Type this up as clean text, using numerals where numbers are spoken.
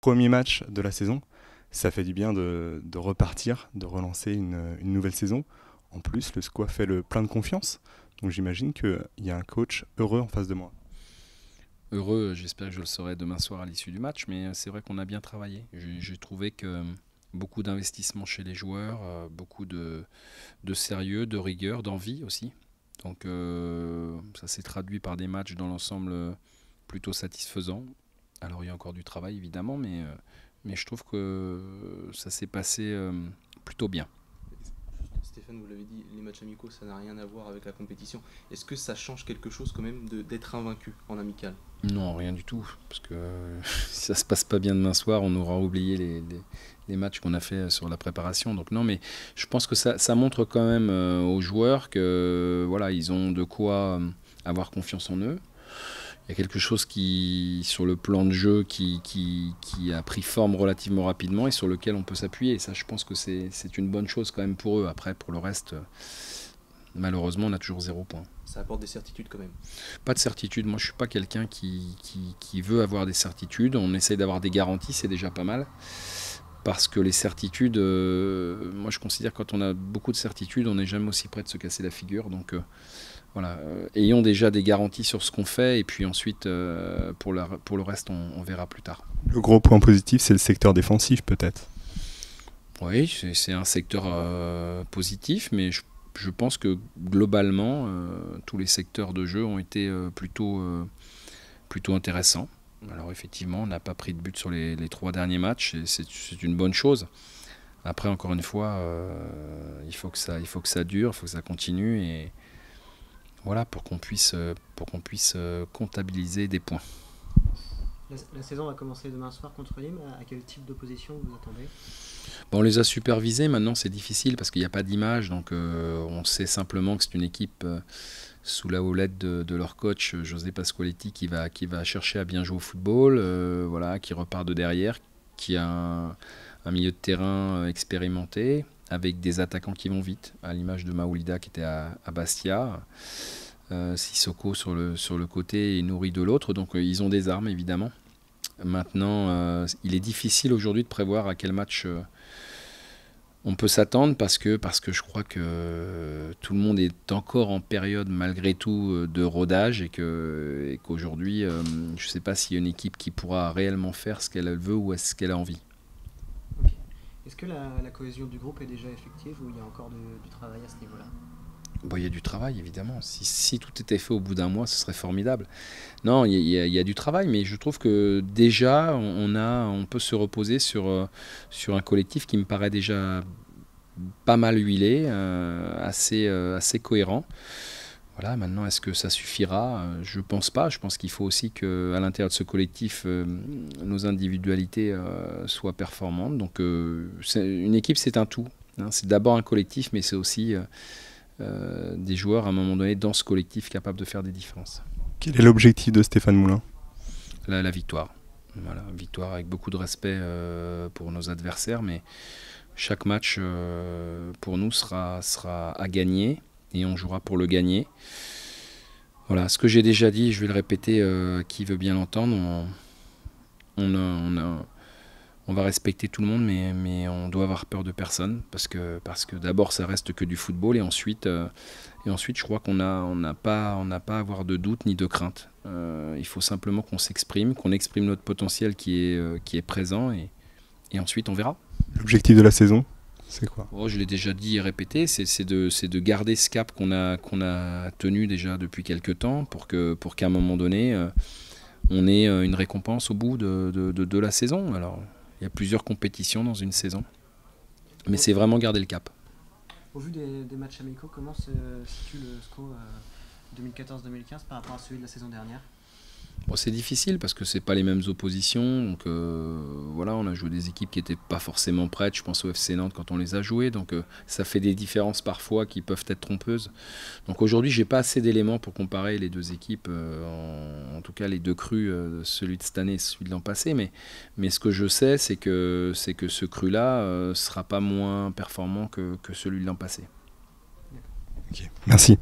Premier match de la saison, ça fait du bien de repartir, de relancer une nouvelle saison. En plus, le SCO a fait le plein de confiance. Donc j'imagine qu'il y a un coach heureux en face de moi. Heureux, j'espère que je le serai demain soir à l'issue du match, mais c'est vrai qu'on a bien travaillé. J'ai trouvé que beaucoup d'investissement chez les joueurs, beaucoup de sérieux, de rigueur, d'envie aussi. Donc ça s'est traduit par des matchs dans l'ensemble plutôt satisfaisants. Alors il y a encore du travail évidemment, mais je trouve que ça s'est passé plutôt bien. Stéphane, vous l'avez dit, les matchs amicaux, ça n'a rien à voir avec la compétition. Est-ce que ça change quelque chose quand même d'être invaincu en amical? Non, rien du tout. Parce que si ça se passe pas bien demain soir, on aura oublié les matchs qu'on a fait sur la préparation. Donc non, mais je pense que ça montre quand même aux joueurs que voilà, ils ont de quoi avoir confiance en eux. Il y a quelque chose qui, sur le plan de jeu, qui a pris forme relativement rapidement et sur lequel on peut s'appuyer. Et ça, je pense que c'est une bonne chose quand même pour eux. Après, pour le reste, malheureusement, on a toujours 0 point. Ça apporte des certitudes quand même. Pas de certitude. Moi, je suis pas quelqu'un qui veut avoir des certitudes. On essaye d'avoir des garanties, c'est déjà pas mal. Parce que les certitudes, moi, je considère que quand on a beaucoup de certitudes, on n'est jamais aussi près de se casser la figure. Donc, voilà, ayons déjà des garanties sur ce qu'on fait et puis ensuite, pour le reste, on verra plus tard. Le gros point positif, c'est le secteur défensif peut-être. Oui, c'est un secteur positif, mais je pense que globalement, tous les secteurs de jeu ont été plutôt intéressants. Alors effectivement, on n'a pas pris de but sur les 3 derniers matchs, et c'est une bonne chose. Après, encore une fois, il faut que ça dure, il faut que ça continue, et voilà, pour qu'on puisse comptabiliser des points. La saison va commencer demain soir contre Nîmes. À quel type d'opposition vous attendez? Bon, on les a supervisés, maintenant c'est difficile parce qu'il n'y a pas d'image, donc on sait simplement que c'est une équipe sous la houlette de leur coach José Pasqualetti qui va chercher à bien jouer au football, voilà, qui repart de derrière, qui a un milieu de terrain expérimenté, avec des attaquants qui vont vite, à l'image de Maoulida qui était à Bastia, Sissoko sur le côté et Nouri de l'autre, donc ils ont des armes évidemment. Maintenant, il est difficile aujourd'hui de prévoir à quel match on peut s'attendre parce que je crois que tout le monde est encore en période malgré tout de rodage et qu'aujourd'hui, je ne sais pas s'il y a une équipe qui pourra réellement faire ce qu'elle veut ou ce qu'elle a envie. Okay. Est-ce que la cohésion du groupe est déjà effective ou il y a encore du travail à ce niveau-là? Bon, il y a du travail, évidemment. Si tout était fait au bout d'un mois, ce serait formidable. Non, il y a du travail, mais je trouve que déjà, on peut se reposer sur un collectif qui me paraît déjà pas mal huilé, assez cohérent. Voilà, maintenant, est-ce que ça suffira? Je pense pas. Je pense qu'il faut aussi qu'à l'intérieur de ce collectif, nos individualités soient performantes. Donc, une équipe, c'est un tout, hein. C'est d'abord un collectif, mais c'est aussi des joueurs à un moment donné dans ce collectif capables de faire des différences. Quel est l'objectif de Stéphane Moulin? La victoire. Voilà, victoire avec beaucoup de respect pour nos adversaires, mais chaque match pour nous sera à gagner et on jouera pour le gagner. Voilà, ce que j'ai déjà dit, je vais le répéter, qui veut bien l'entendre, on va respecter tout le monde, mais on doit avoir peur de personne, parce que d'abord ça reste que du football, et ensuite je crois qu'on n'a pas à avoir de doute ni de crainte. Il faut simplement qu'on s'exprime, qu'on exprime notre potentiel qui est présent, et ensuite on verra. L'objectif de la saison, c'est quoi? Oh, je l'ai déjà dit et répété, c'est de garder ce cap qu'on a tenu déjà depuis quelques temps, pour qu'à un moment donné, on ait une récompense au bout de la saison. Alors, il y a plusieurs compétitions dans une saison, mais c'est vraiment garder le cap. Au vu des matchs amicaux, comment se situe le SCO 2014-2015 par rapport à celui de la saison dernière? Bon, c'est difficile parce que c'est pas les mêmes oppositions, donc voilà, on a joué des équipes qui n'étaient pas forcément prêtes. Je pense au FC Nantes quand on les a jouées, donc ça fait des différences parfois qui peuvent être trompeuses. Donc aujourd'hui, j'ai pas assez d'éléments pour comparer les deux équipes, en tout cas les deux crus, celui de cette année et celui de l'an passé. Mais ce que je sais, c'est que ce cru-là sera pas moins performant que celui de l'an passé. Okay. Merci.